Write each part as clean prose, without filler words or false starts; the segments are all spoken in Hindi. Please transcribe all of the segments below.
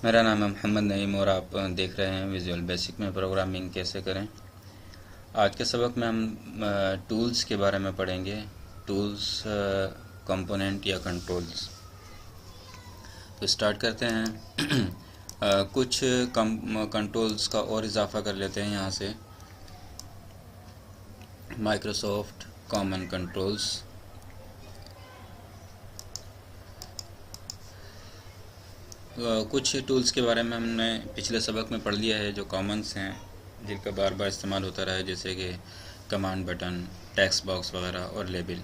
मेरा नाम है मोहम्मद नईम और आप देख रहे हैं विजुअल बेसिक में प्रोग्रामिंग कैसे करें। आज के सबक में हम टूल्स के बारे में पढ़ेंगे। टूल्स, कंपोनेंट या कंट्रोल्स। तो स्टार्ट करते हैं। कुछ कंट्रोल्स का और इजाफा कर लेते हैं यहाँ से। Microsoft common controls. कुछ टूल्स के बारे में हमने पिछले सबक में पढ़ लिया है जो कॉमन्स हैं, जिनका बार बार इस्तेमाल होता रहा है, जैसे कि कमांड बटन, टेक्स्ट बॉक्स वगैरह और लेबल।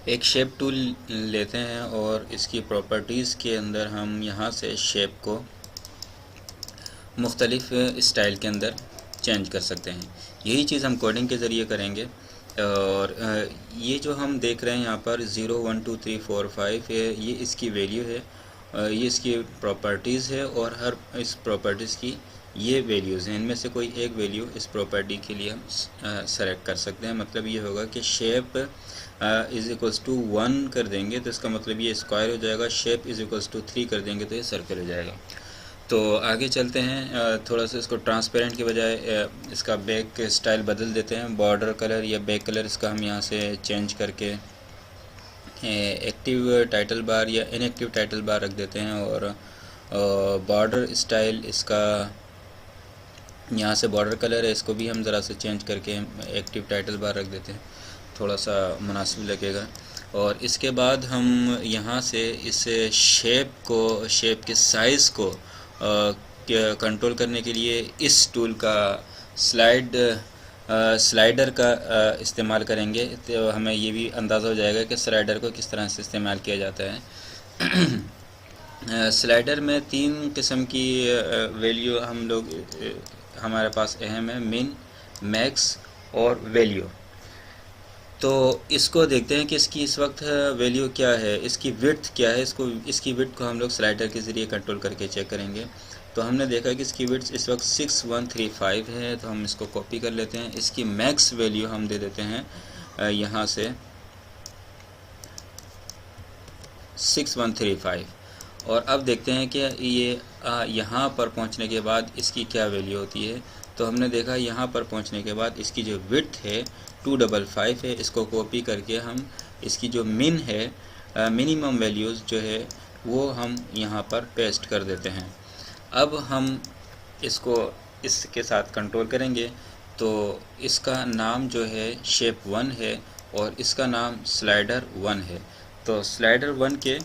एक शेप टूल लेते हैं और इसकी प्रॉपर्टीज़ के अंदर हम यहाँ से शेप को मुख्तलिफ स्टाइल के अंदर चेंज कर सकते हैं। यही चीज़ हम कोडिंग के ज़रिए करेंगे। और ये जो हम देख रहे हैं यहाँ पर 0 1 2 3 4 5 ये इसकी वैल्यू है, ये इसकी प्रॉपर्टीज़ है और हर इस प्रॉपर्टीज़ की ये वैल्यूज़ हैं। इनमें से कोई एक वैल्यू इस प्रॉपर्टी के लिए हम सेलेक्ट कर सकते हैं। मतलब ये होगा कि शेप इज़ इक्वल्स टू 1 कर देंगे तो इसका मतलब ये स्क्वायर हो जाएगा। शेप इज़ इक्वल्स टू 3 कर देंगे तो ये सर्कल हो जाएगा। तो आगे चलते हैं। थोड़ा सा इसको ट्रांसपेरेंट के बजाय इसका बैक स्टाइल बदल देते हैं। बॉर्डर कलर या बैक कलर इसका हम यहाँ से चेंज करके एक्टिव टाइटल बार या इनएक्टिव टाइटल बार रख देते हैं। और बॉर्डर स्टाइल इसका यहाँ से बॉर्डर कलर है, इसको भी हम ज़रा से चेंज करके एक्टिव टाइटल बार रख देते हैं, थोड़ा सा मुनासिब लगेगा। और इसके बाद हम यहाँ से इस शेप के साइज़ को कंट्रोल करने के लिए इस टूल का स्लाइडर का इस्तेमाल करेंगे। तो हमें ये भी अंदाज़ा हो जाएगा कि स्लाइडर को किस तरह से इस्तेमाल किया जाता है। स्लाइडर में 3 किस्म की वैल्यू हमारे पास अहम है, मिन, मैक्स और वैल्यू। तो इसको देखते हैं कि इसकी इस वक्त वैल्यू क्या है, इसकी विड्थ क्या है। इसकी विड्थ को हम लोग स्लाइडर के ज़रिए कंट्रोल करके चेक करेंगे। तो हमने देखा कि इसकी विड्थ इस वक्त 6135 है, तो हम इसको कॉपी कर लेते हैं। इसकी मैक्स वैल्यू हम दे देते हैं यहाँ से 6135। और अब देखते हैं कि ये यहाँ पर पहुँचने के बाद इसकी क्या वैल्यू होती है। तो हमने देखा यहाँ पर पहुँचने के बाद इसकी जो विड्थ है 255 है। इसको कॉपी करके हम इसकी जो मिन है, मिनिमम वैल्यूज़ जो है वो हम यहाँ पर पेस्ट कर देते हैं। अब हम इसको इसके साथ कंट्रोल करेंगे। तो इसका नाम जो है शेप 1 है और इसका नाम स्लाइडर 1 है। तो स्लाइडर 1 के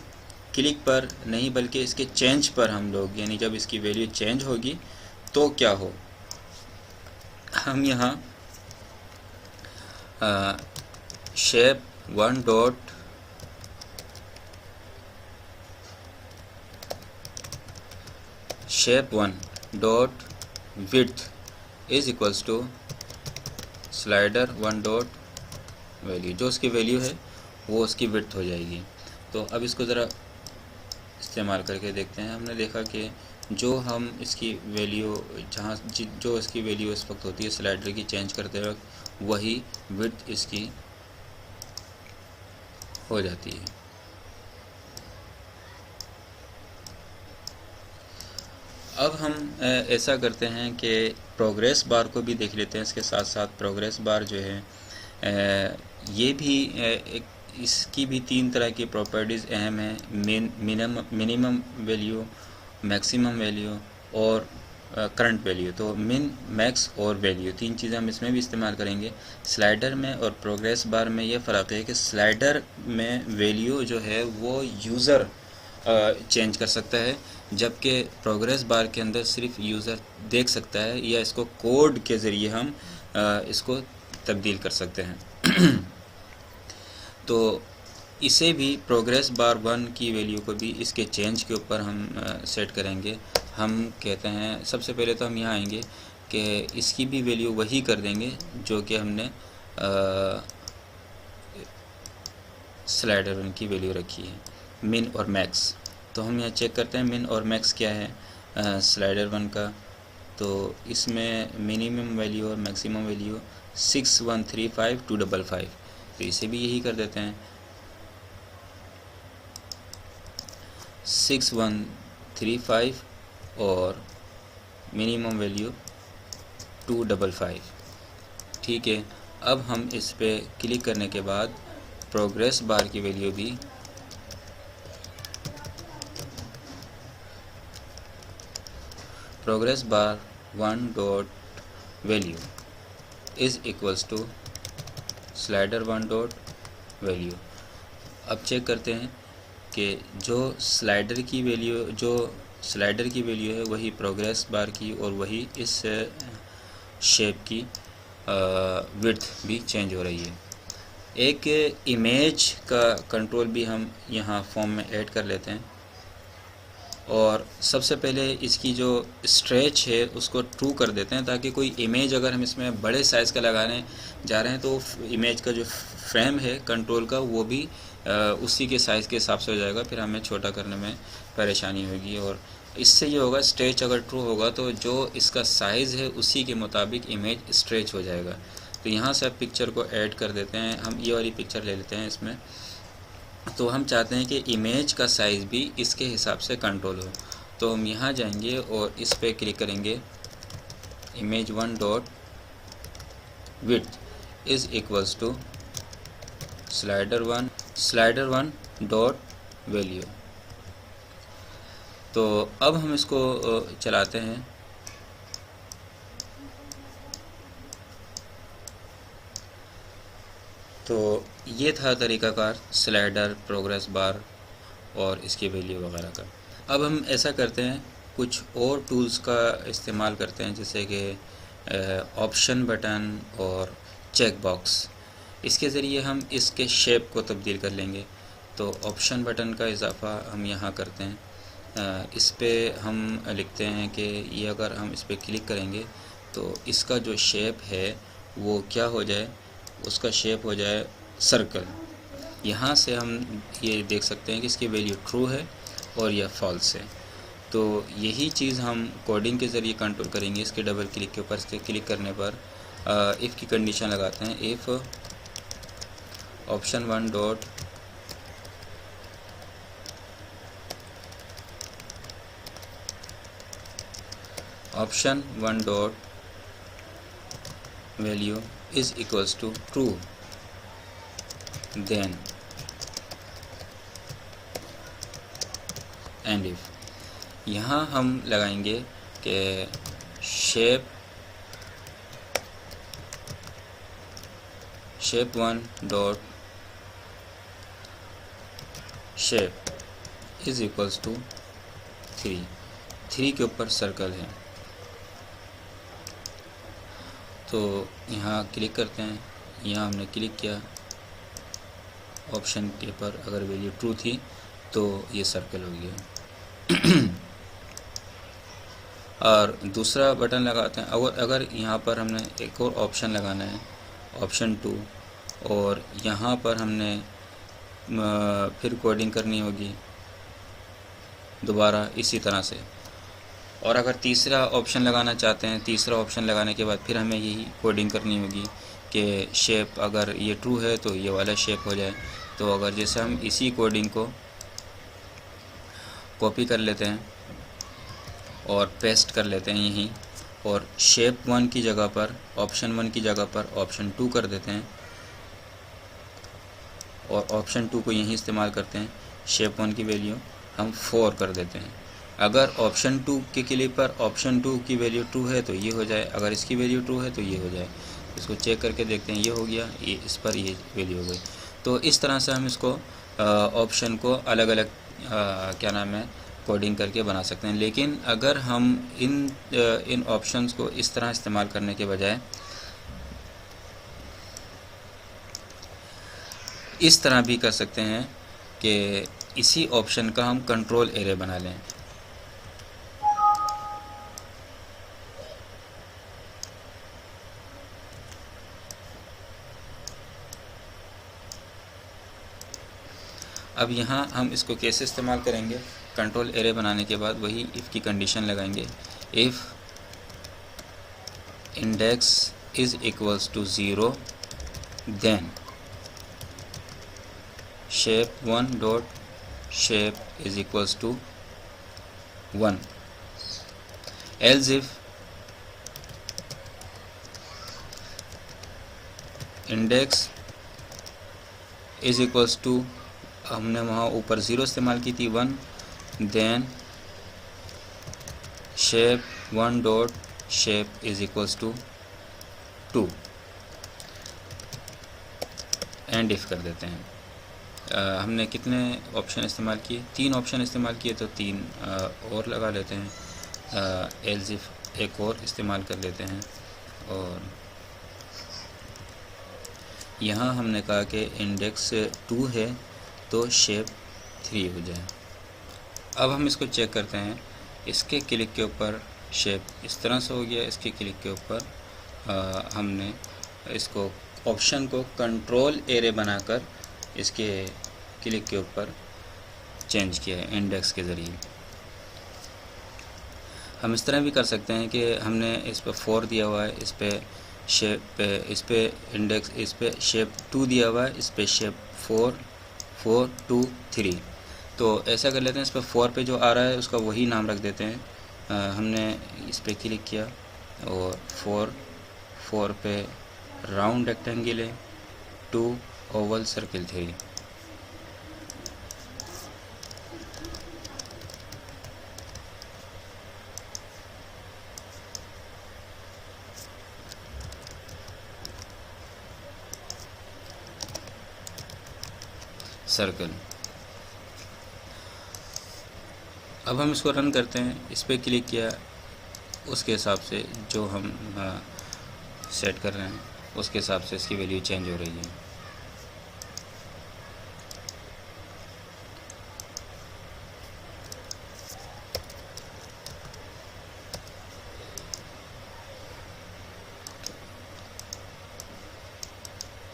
क्लिक पर नहीं बल्कि इसके चेंज पर हम लोग, यानी जब इसकी वैल्यू चेंज होगी तो क्या हो, हम यहाँ shape 1 dot width is equals to slider 1 dot value. जो उसकी वैल्यू है वो उसकी विड्थ हो जाएगी। तो अब इसको ज़रा इस्तेमाल करके देखते हैं। हमने देखा कि जो हम इसकी वैल्यू जो इसकी वैल्यू इस वक्त होती है स्लाइडर की चेंज करते वक्त, वही विड्थ इसकी हो जाती है। अब हम ऐसा करते हैं कि प्रोग्रेस बार को भी देख लेते हैं। इसके साथ साथ प्रोग्रेस बार जो है ये भी इसकी भी 3 तरह की प्रॉपर्टीज़ अहम हैं, मिनिमम वैल्यू, मैक्सिमम वैल्यू और करंट वैल्यू। तो मिन, मैक्स और वैल्यू 3 चीज़ें हम इसमें भी इस्तेमाल करेंगे। स्लाइडर में और प्रोग्रेस बार में ये फ़र्क है कि स्लाइडर में वैल्यू जो है वो यूज़र चेंज कर सकता है, जबकि प्रोग्रेस बार के अंदर सिर्फ यूज़र देख सकता है, या इसको कोड के ज़रिए हम इसको तब्दील कर सकते हैं। तो इसे भी प्रोग्रेस बार 1 की वैल्यू को भी इसके चेंज के ऊपर हम सेट करेंगे। हम कहते हैं सबसे पहले तो हम यहाँ आएंगे कि इसकी भी वैल्यू वही कर देंगे जो कि हमने स्लाइडर 1 की वैल्यू रखी है, मिन और मैक्स। तो हम यहाँ चेक करते हैं मिन और मैक्स क्या है स्लाइडर 1 का। तो इसमें मिनिमम वैल्यू और मैक्सिमम वैल्यू 6135 255, तो इसे भी यही कर देते हैं। 6135 और मिनिमम वैल्यू 255। ठीक है, अब हम इस पे क्लिक करने के बाद प्रोग्रेस बार की वैल्यू भी progress bar 1 dot value is equals to slider 1 dot value. अब चेक करते हैं कि जो स्लाइडर की वैल्यू है वही प्रोग्रेस बार की और वही इस शेप की विड्थ भी चेंज हो रही है। एक इमेज का कंट्रोल भी हम यहाँ फॉर्म में ऐड कर लेते हैं और सबसे पहले इसकी जो स्ट्रेच है उसको ट्रू कर देते हैं, ताकि कोई इमेज अगर हम इसमें बड़े साइज़ का लगाने जा रहे हैं तो इमेज का जो फ्रेम है कंट्रोल का वो भी उसी के साइज़ के हिसाब से हो जाएगा, फिर हमें छोटा करने में परेशानी होगी। और इससे ये होगा, स्ट्रेच अगर ट्रू होगा तो जो इसका साइज़ है उसी के मुताबिक इमेज स्ट्रेच हो जाएगा। तो यहाँ से आप पिक्चर को ऐड कर देते हैं। हम ये वाली पिक्चर ले लेते हैं इसमें, तो हम चाहते हैं कि इमेज का साइज़ भी इसके हिसाब से कंट्रोल हो। तो हम यहाँ जाएंगे और इस पर क्लिक करेंगे, image 1 dot width is equals to slider 1 dot value. तो अब हम इसको चलाते हैं। तो ये था तरीक़ाकार स्लाइडर, प्रोग्रेस बार और इसकी वैल्यू वगैरह का। अब हम ऐसा करते हैं, कुछ और टूल्स का इस्तेमाल करते हैं, जैसे कि ऑप्शन बटन और चेक बॉक्स। इसके ज़रिए हम इसके शेप को तब्दील कर लेंगे। तो ऑप्शन बटन का इजाफ़ा हम यहाँ करते हैं। इस पे हम लिखते हैं कि ये अगर हम इस पर क्लिक करेंगे तो इसका जो शेप है वो क्या हो जाए, उसका शेप हो जाए सर्कल। यहाँ से हम ये देख सकते हैं कि इसकी वैल्यू ट्रू है और यह फॉल्स है। तो यही चीज़ हम कोडिंग के ज़रिए कंट्रोल करेंगे। इसके डबल क्लिक के ऊपर इसके क्लिक करने पर इफ़ की कंडीशन लगाते हैं, if option 1 dot value is equals to true, then end if. यहाँ हम लगाएंगे कि shape 1 dot shape is equals to 3 के ऊपर सर्कल है। तो यहाँ क्लिक करते हैं, यहाँ हमने क्लिक किया ऑप्शन के पर, अगर वैल्यू ट्रू थी तो ये सर्कल हो गया। और दूसरा बटन लगाते हैं। अगर यहाँ पर हमने एक और ऑप्शन लगाना है, ऑप्शन 2, और यहाँ पर हमने फिर कोडिंग करनी होगी दोबारा इसी तरह से। और अगर तीसरा ऑप्शन लगाना चाहते हैं, तीसरा ऑप्शन लगाने के बाद फिर हमें यही कोडिंग करनी होगी कि शेप अगर ये ट्रू है तो ये वाला शेप हो जाए। तो अगर जैसे हम इसी कोडिंग को कॉपी कर लेते हैं और पेस्ट कर लेते हैं यहीं, और शेप 1 की जगह पर, ऑप्शन 1 की जगह पर ऑप्शन 2 कर देते हैं, और ऑप्शन 2 को यहीं इस्तेमाल करते हैं। शेप 1 की वैल्यू हम 4 कर देते हैं। अगर ऑप्शन 2 के क्लिक पर ऑप्शन 2 की वैल्यू ट्रू है तो ये हो जाए, अगर इसकी वैल्यू ट्रू है तो ये हो जाए। इसको चेक करके देखते हैं, ये हो गया, ये इस पर ये वैल्यू हो गई। तो इस तरह से हम इसको ऑप्शन को अलग अलग क्या नाम है कोडिंग करके बना सकते हैं। लेकिन अगर हम इन ऑप्शंस को इस तरह इस्तेमाल करने के बजाय इस तरह भी कर सकते हैं कि इसी ऑप्शन का हम कंट्रोल एरे बना लें। अब यहाँ हम इसको कैसे इस्तेमाल करेंगे, कंट्रोल एरे बनाने के बाद वही इफ़ की कंडीशन लगाएंगे, if index is equals to 0 then shape 1 dot shape is equals to 1, else if index is equals to, हमने वहाँ ऊपर 0 इस्तेमाल की थी, 1, then shape 1 dot shape is equals to 2, and if कर देते हैं। हमने कितने ऑप्शन इस्तेमाल किए? 3 ऑप्शन इस्तेमाल किए, तो 3 और लगा लेते हैं, एल्स इफ एक और इस्तेमाल कर लेते हैं, और यहाँ हमने कहा कि इंडेक्स 2 है तो शेप 3 हो जाए। अब हम इसको चेक करते हैं, इसके क्लिक के ऊपर शेप इस तरह से हो गया, इसके क्लिक के ऊपर हमने इसको ऑप्शन को कंट्रोल एरे बनाकर इसके क्लिक के ऊपर चेंज किया है इंडेक्स के ज़रिए। हम इस तरह भी कर सकते हैं कि हमने इस पर 4 दिया हुआ है, इस पे शेप, इस पे इंडेक्स, इस पे शेप 2 दिया हुआ है, इस पे शेप 4 4 2 3। तो ऐसा कर लेते हैं, इस पर 4 पे जो आ रहा है उसका वही नाम रख देते हैं। हमने इस पे क्लिक किया और 4 पे राउंड रेक्टेंगल है, 2 ओवल सर्किल 3। सर्कल। अब हम इसको रन करते हैं, इस पर क्लिक किया, उसके हिसाब से जो हम सेट कर रहे हैं उसके हिसाब से इसकी वैल्यू चेंज हो रही है।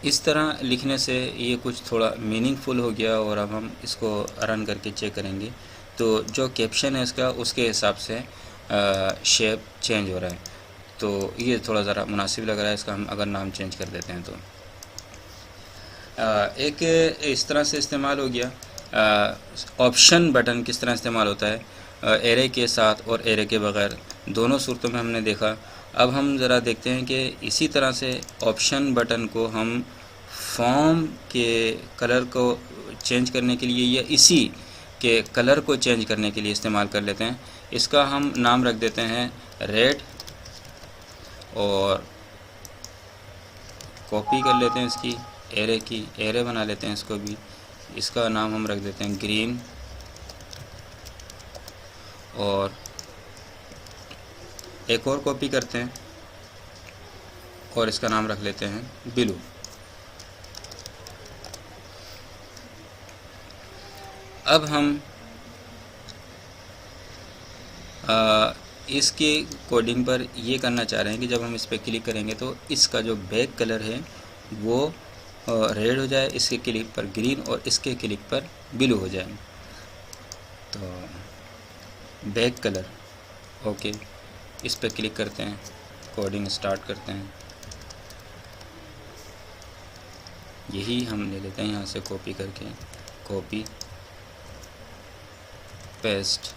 इस तरह लिखने से ये कुछ थोड़ा मीनिंगफुल हो गया, और अब हम इसको रन करके चेक करेंगे तो जो कैप्शन है इसका उसके हिसाब से शेप चेंज हो रहा है। तो ये थोड़ा ज़रा मुनासिब लग रहा है, इसका हम अगर नाम चेंज कर देते हैं तो एक इस तरह से इस्तेमाल हो गया। ऑप्शन बटन किस तरह इस्तेमाल होता है एरे के साथ और एरे के बगैर, दोनों सूरतों में हमने देखा। अब हम ज़रा देखते हैं कि इसी तरह से ऑप्शन बटन को हम फॉर्म के कलर को चेंज करने के लिए या इसी के कलर को चेंज करने के लिए इस्तेमाल कर लेते हैं। इसका हम नाम रख देते हैं रेड, और कॉपी कर लेते हैं इसकी एरे की, एरे बना लेते हैं इसको भी, इसका नाम हम रख देते हैं ग्रीन, और एक और कॉपी करते हैं और इसका नाम रख लेते हैं ब्लू। अब हम इसके कोडिंग पर ये करना चाह रहे हैं कि जब हम इस पर क्लिक करेंगे तो इसका जो बैक कलर है वो रेड हो जाए, इसके क्लिक पर ग्रीन और इसके क्लिक पर ब्लू हो जाए। तो बैक कलर ओके, इस पर क्लिक करते हैं, कोडिंग स्टार्ट करते हैं। यही हम ले लेते हैं यहाँ से कॉपी करके, copy paste,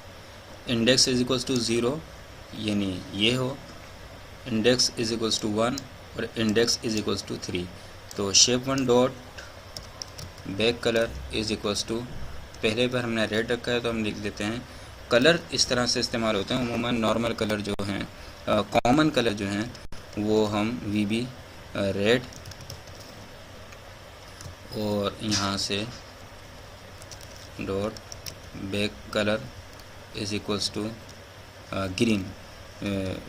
index is equals to 0 यानी ये हो, इंडेक्स इज इक्वल्स टू 1 और इंडेक्स इज इक्वल्स टू 3। तो shape 1 dot back colour is equals to, पहले पर हमने रेड रखा है तो हम लिख देते हैं। कलर इस तरह से इस्तेमाल होते हैं, उमूमन नॉर्मल कलर जो हैं, कॉमन कलर जो हैं वो हम VB रेड, और यहाँ से dot back colour is equals to green,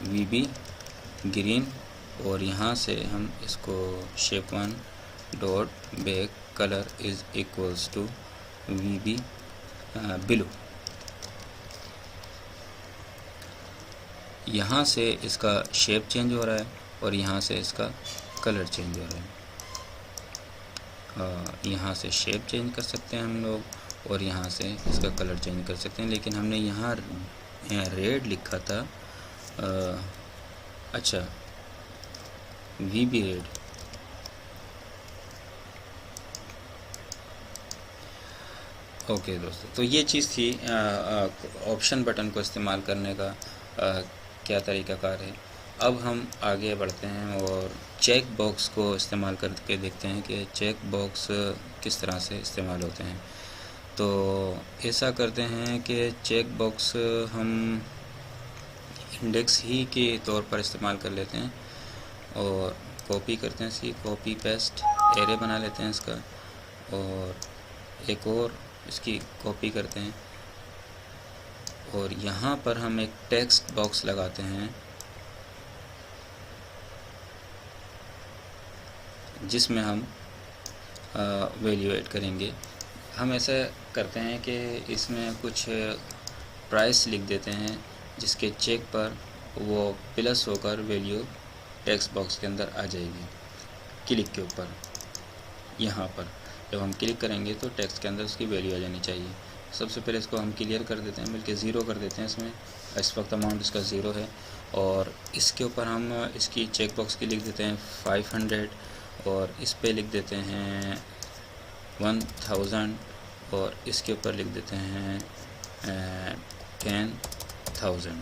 VB green, और यहाँ से हम इसको shape 1 dot back colour is equals to VB blue. यहाँ से इसका शेप चेंज हो रहा है और यहाँ से इसका कलर चेंज हो रहा है। यहाँ से शेप चेंज कर सकते हैं हम लोग, और यहाँ से इसका कलर चेंज कर सकते हैं, लेकिन हमने यहाँ रेड लिखा था। अच्छा, VB रेड, ओके दोस्तों, तो ये चीज़ थी ऑप्शन बटन को इस्तेमाल करने का क्या तरीक़ाकार है। अब हम आगे बढ़ते हैं और चेक बॉक्स को इस्तेमाल करके देखते हैं कि चेक बॉक्स किस तरह से इस्तेमाल होते हैं। तो ऐसा करते हैं कि चेक बॉक्स हम इंडेक्स ही के तौर पर इस्तेमाल कर लेते हैं और कॉपी करते हैं, इसकी कॉपी पेस्ट एरे बना लेते हैं इसका, और एक और इसकी कॉपी करते हैं और यहाँ पर हम एक टेक्स्ट बॉक्स लगाते हैं जिसमें हम वैल्यू ऐड करेंगे। हम ऐसा करते हैं कि इसमें कुछ प्राइस लिख देते हैं जिसके चेक पर वो प्लस होकर वैल्यू टेक्स्ट बॉक्स के अंदर आ जाएगी क्लिक के ऊपर। यहाँ पर जब हम क्लिक करेंगे तो टेक्स्ट के अंदर उसकी वैल्यू आ जानी चाहिए। सबसे पहले इसको हम क्लियर कर देते हैं, बल्कि ज़ीरो कर देते हैं। इसमें इस वक्त अमाउंट इसका ज़ीरो है और इसके ऊपर हम इसकी चेक बॉक्स की लिख देते हैं 500 और इस पे लिख देते हैं 1000 और इसके ऊपर लिख देते हैं 10,000।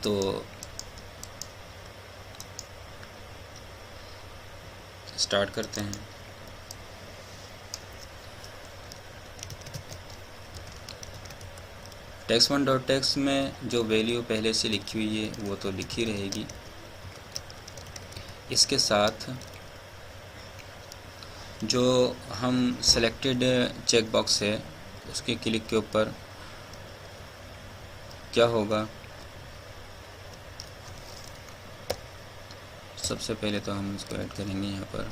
तो स्टार्ट करते हैं। text1.text में जो वैल्यू पहले से लिखी हुई है वो तो लिखी रहेगी। इसके साथ जो हम सेलेक्टेड चेक बॉक्स है उसके क्लिक के ऊपर क्या होगा, सबसे पहले तो हम इसको ऐड करेंगे यहाँ पर।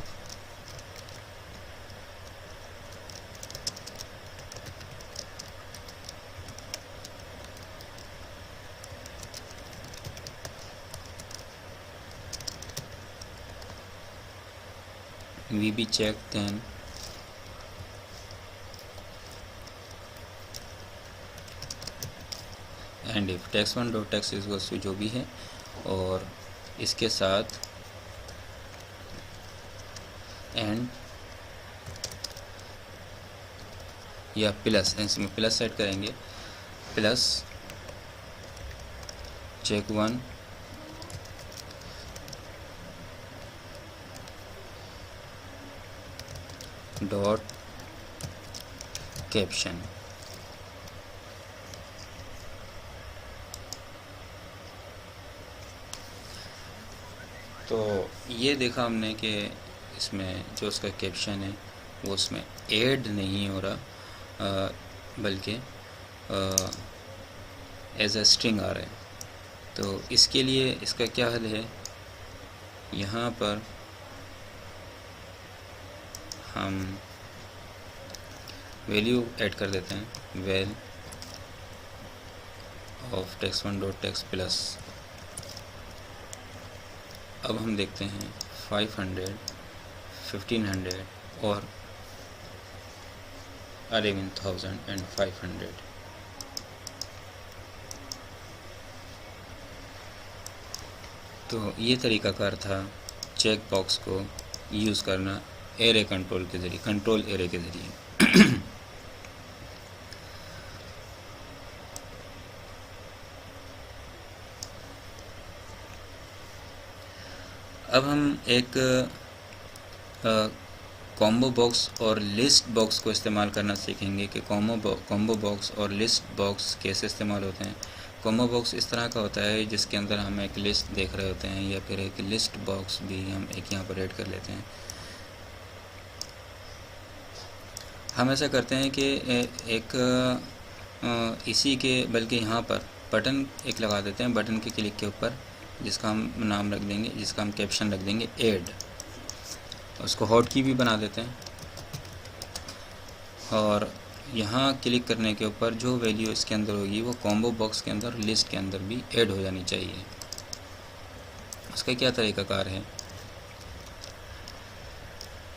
VB check then and if text1.text is equals to जो भी है, और इसके साथ एंड या प्लस, इसमें प्लस सेट करेंगे, प्लस check1 डॉट कैप्शन। तो ये देखा हमने कि इसमें जो उसका कैप्शन है वो उसमें ऐड नहीं हो रहा, बल्कि एज अ स्ट्रिंग आ रहा है। तो इसके लिए इसका क्या हल है, यहाँ पर हम वैल्यू ऐड कर देते हैं, वैल ऑफ text1.text प्लस। अब हम देखते हैं 500, 1500 और 11,500। तो ये तरीक़ाकार था चेक बॉक्स को यूज़ करना एरे कंट्रोल के ज़रिए, कंट्रोल एरे के ज़रिए। अब हम एक कॉम्बो बॉक्स और लिस्ट बॉक्स को इस्तेमाल करना सीखेंगे कि कॉम्बो बॉक्स और लिस्ट बॉक्स कैसे इस्तेमाल होते हैं। कॉम्बो बॉक्स इस तरह का होता है जिसके अंदर हम एक लिस्ट देख रहे होते हैं, या फिर एक लिस्ट बॉक्स भी हम एक यहाँ पर ऐड कर लेते हैं। हम ऐसा करते हैं कि एक इसी के बल्कि यहाँ पर बटन एक लगा देते हैं, बटन के क्लिक के ऊपर, जिसका हम नाम रख देंगे, जिसका हम कैप्शन रख देंगे ऐड। उसको हॉट की भी बना देते हैं और यहाँ क्लिक करने के ऊपर जो वैल्यू इसके अंदर होगी वो कॉम्बो बॉक्स के अंदर लिस्ट के अंदर भी ऐड हो जानी चाहिए। उसका क्या तरीक़ाकार है,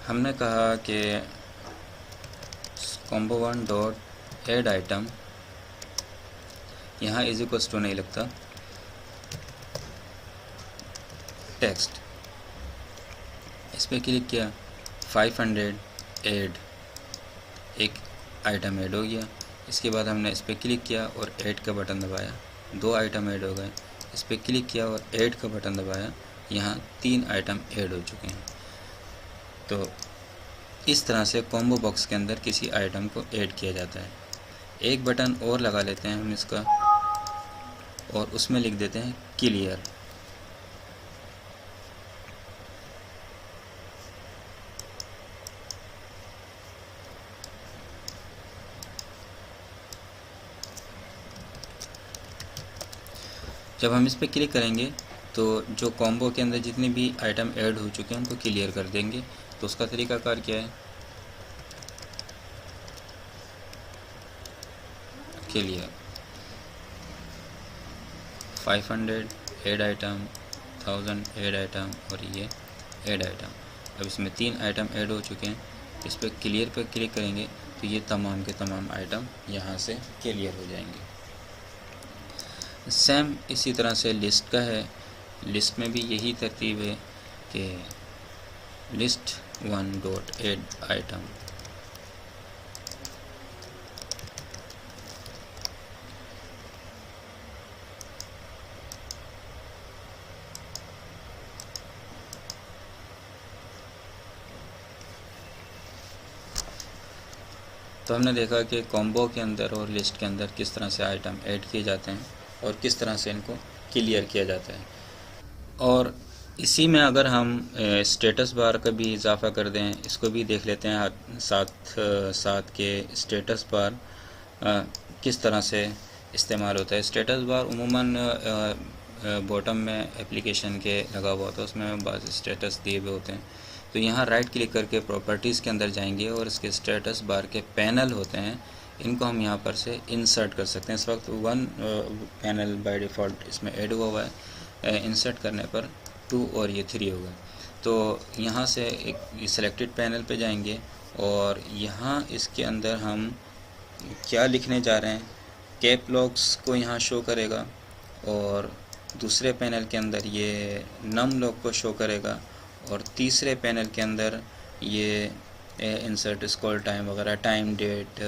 हमने कहा कि combo1 डॉट ऐड आइटम, यहाँ इज इक्वल्स टू नहीं लगता, टेक्स्ट, इस पर क्लिक किया, 500 ऐड, एक आइटम ऐड हो गया। इसके बाद हमने इस पर क्लिक किया और ऐड का बटन दबाया, 2 आइटम ऐड हो गए। इस पर क्लिक किया और ऐड का बटन दबाया, यहाँ 3 आइटम ऐड हो चुके हैं। तो इस तरह से कॉम्बो बॉक्स के अंदर किसी आइटम को ऐड किया जाता है। एक बटन और लगा लेते हैं हम इसका और उसमें लिख देते हैं क्लियर। जब हम इस पर क्लिक करेंगे तो जो कॉम्बो के अंदर जितने भी आइटम ऐड हो चुके हैं उनको क्लियर कर देंगे। तो उसका तरीकाकार क्या है, clear 500 add item, 1000 add item और ये ऐड आइटम। अब इसमें 3 आइटम ऐड हो चुके हैं। इस पर क्लियर पर क्लिक करेंगे तो ये तमाम के तमाम आइटम यहाँ से क्लियर हो जाएंगे। सेम इसी तरह से लिस्ट का है। लिस्ट में भी यही तरतीब है कि लिस्ट 1 डॉट ऐड आइटम, तो हमने देखा कि कॉम्बो के अंदर और लिस्ट के अंदर किस तरह से आइटम ऐड किए जाते हैं और किस तरह से इनको क्लियर किया जाता है। और इसी में अगर हम स्टेटस बार का भी इजाफ़ा कर दें, इसको भी देख लेते हैं साथ के स्टेटस बार किस तरह से इस्तेमाल होता है। स्टेटस बार उमूमन बॉटम में एप्लीकेशन के लगा हुआ होता है, उसमें बाज़ स्टेटस दिए हुए होते हैं। तो यहाँ राइट क्लिक करके प्रॉपर्टीज़ के अंदर जाएंगे और इसके स्टेटस बार के पैनल होते हैं, इनको हम यहाँ पर से इंसर्ट कर सकते हैं। इस वक्त 1 पैनल बाय डिफ़ॉल्ट इसमें ऐड हुआ है, इंसर्ट करने पर 2 और ये 3 होगा। तो यहाँ से एक सिलेक्टेड पैनल पे जाएंगे और यहाँ इसके अंदर हम क्या लिखने जा रहे हैं, कैप लॉक्स को यहाँ शो करेगा और दूसरे पैनल के अंदर ये नम लॉक को शो करेगा और तीसरे पैनल के अंदर ये इंसर्ट स्क्रॉल टाइम वगैरह, टाइम डेट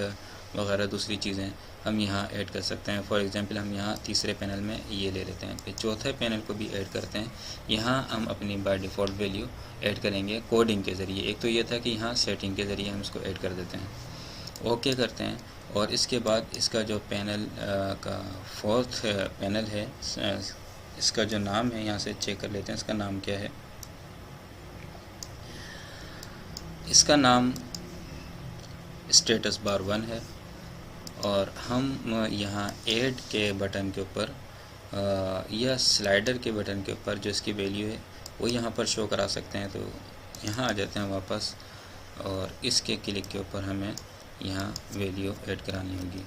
वगैरह दूसरी चीज़ें हम यहाँ ऐड कर सकते हैं। फॉर एग्जांपल हम यहाँ तीसरे पैनल में ये ले लेते हैं, फिर चौथे पैनल को भी ऐड करते हैं। यहाँ हम अपनी बाय डिफ़ॉल्ट वैल्यू ऐड करेंगे कोडिंग के ज़रिए। एक तो ये था कि यहाँ सेटिंग के ज़रिए हम इसको ऐड कर देते हैं, ओके करते हैं। और इसके बाद इसका जो पैनल का 4th पैनल है, इसका जो नाम है यहाँ से चेक कर लेते हैं, इसका नाम क्या है। इसका नाम स्टेटस बार 1 है और हम यहाँ ऐड के बटन के ऊपर या स्लाइडर के बटन के ऊपर जो इसकी वैल्यू है वो यहाँ पर शो करा सकते हैं। तो यहाँ आ जाते हैं वापस और इसके क्लिक के ऊपर हमें यहाँ वैल्यू ऐड करानी होगी।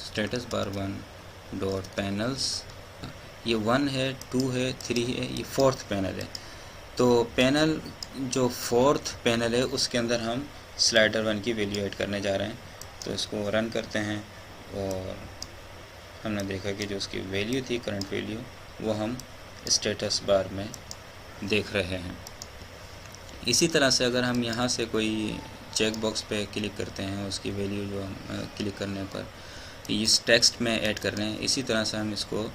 स्टेटस बार 1 डॉट पैनल्स, ये 1 है, 2 है, 3 है, ये 4th पैनल है। तो पैनल जो 4th पैनल है उसके अंदर हम स्लाइडर 1 की वैल्यू ऐड करने जा रहे हैं। तो इसको रन करते हैं और हमने देखा कि जो उसकी वैल्यू थी, करंट वैल्यू, वो हम स्टेटस बार में देख रहे हैं। इसी तरह से अगर हम यहाँ से कोई चेक बॉक्स पे क्लिक करते हैं, उसकी वैल्यू जो हम क्लिक करने पर इस टेक्स्ट में ऐड कर रहे हैं, इसी तरह से हम इसको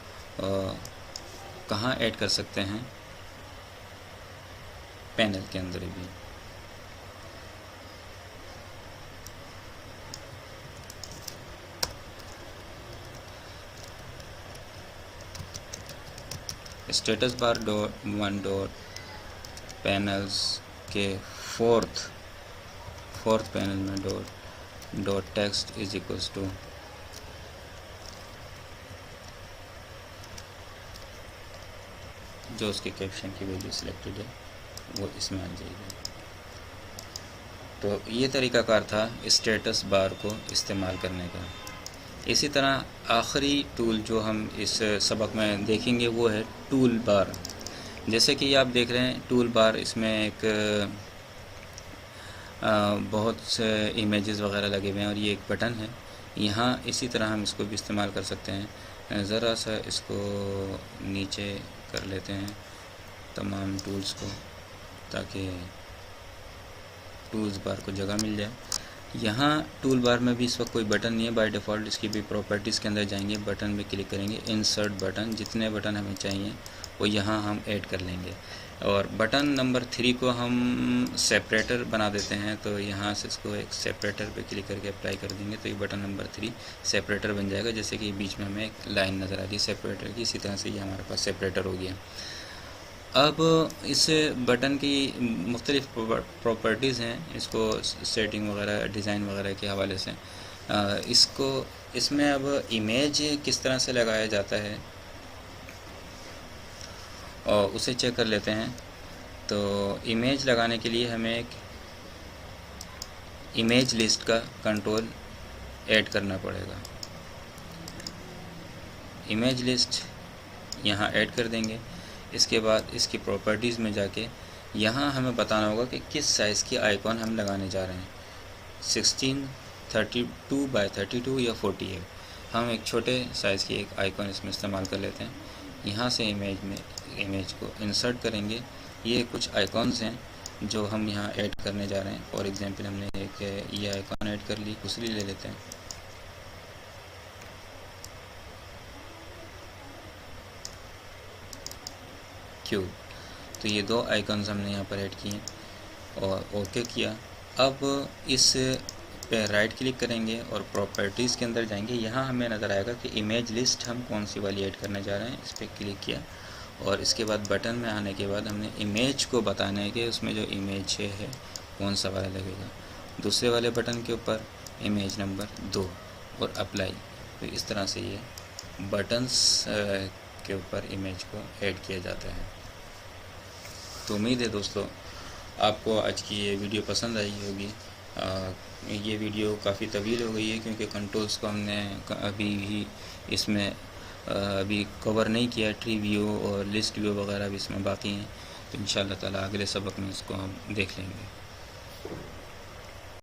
कहाँ ऐड कर सकते हैं, पैनल के अंदर भी। स्टेटस बार 1 डॉट पैनल्स के 4th पैनल में dot text is equals to जो उसके कैप्शन की वैल्यू सिलेक्टेड है वो इसमें आ जाएगी। तो ये तरीकाकार था स्टेटस बार को इस्तेमाल करने का। इसी तरह आखिरी टूल जो हम इस सबक में देखेंगे वो है टूल बार। जैसे कि आप देख रहे हैं टूल बार, इसमें एक बहुत से इमेजेस वगैरह लगे हुए हैं और ये एक बटन है। यहाँ इसी तरह हम इसको भी इस्तेमाल कर सकते हैं। ज़रा सा इसको नीचे कर लेते हैं तमाम टूल्स को, ताकि टूल्स बार को जगह मिल जाए। यहाँ टूल बार में भी इस वक्त कोई बटन नहीं है बाय डिफ़ॉल्ट। इसकी भी प्रॉपर्टीज़ के अंदर जाएंगे, बटन पे क्लिक करेंगे, इंसर्ट बटन, जितने बटन हमें चाहिए वो यहाँ हम ऐड कर लेंगे। और बटन नंबर 3 को हम सेपरेटर बना देते हैं, तो यहाँ से इसको एक सेपरेटर पे क्लिक करके अप्लाई कर देंगे, तो ये बटन नंबर 3 सेपरेटर बन जाएगा। जैसे कि बीच में हमें एक लाइन नज़र आ रही है सेपरेटर की, इसी तरह से ये हमारे पास सेपरेटर हो गया। अब इस बटन की मुख्तलिफ़ प्रॉपर्टीज़ हैं, इसको सेटिंग वगैरह, डिज़ाइन वगैरह के हवाले से। इसमें अब इमेज किस तरह से लगाया जाता है और उसे चेक कर लेते हैं। तो इमेज लगाने के लिए हमें एक इमेज लिस्ट का कंट्रोल ऐड करना पड़ेगा। इमेज लिस्ट यहाँ ऐड कर देंगे। इसके बाद इसकी प्रॉपर्टीज़ में जाके यहाँ हमें बताना होगा कि किस साइज़ की आइकॉन हम लगाने जा रहे हैं, 16, 32 बाय 32 या 48। हम एक छोटे साइज़ की एक आइकॉन इसमें इस्तेमाल कर लेते हैं। यहाँ से इमेज को इंसर्ट करेंगे। ये कुछ आइकॉन्स हैं जो हम यहाँ ऐड करने जा रहे हैं। फॉर एग्जांपल हमने एक ये आइकॉन ऐड कर ली, दूसरी ले लेते हैं। क्यूब। तो ये 2 आइकॉन्स हमने यहाँ पर ऐड किए और ओके किया। अब इस पे राइट क्लिक करेंगे और प्रॉपर्टीज़ के अंदर जाएंगे। यहाँ हमें नज़र आएगा कि इमेज लिस्ट हम कौन सी वाली ऐड करने जा रहे हैं। इस पर क्लिक किया और इसके बाद बटन में आने के बाद हमने इमेज को बताना है कि उसमें जो इमेज है कौन सा वाला लगेगा। दूसरे वाले बटन के ऊपर इमेज नंबर 2 और अप्लाई। तो इस तरह से ये बटन्स के ऊपर इमेज को ऐड किया जाता है। तो उम्मीद है दोस्तों आपको आज की ये वीडियो पसंद आई होगी। ये वीडियो काफ़ी तवील हो गई है क्योंकि कंट्रोल्स को हमने अभी ही इसमें अभी कवर नहीं किया। ट्री व्यू और लिस्ट व्यू वगैरह भी इसमें बाकी हैं। तो इंशाअल्लाह ताला अगले सबक में इसको हम देख लेंगे।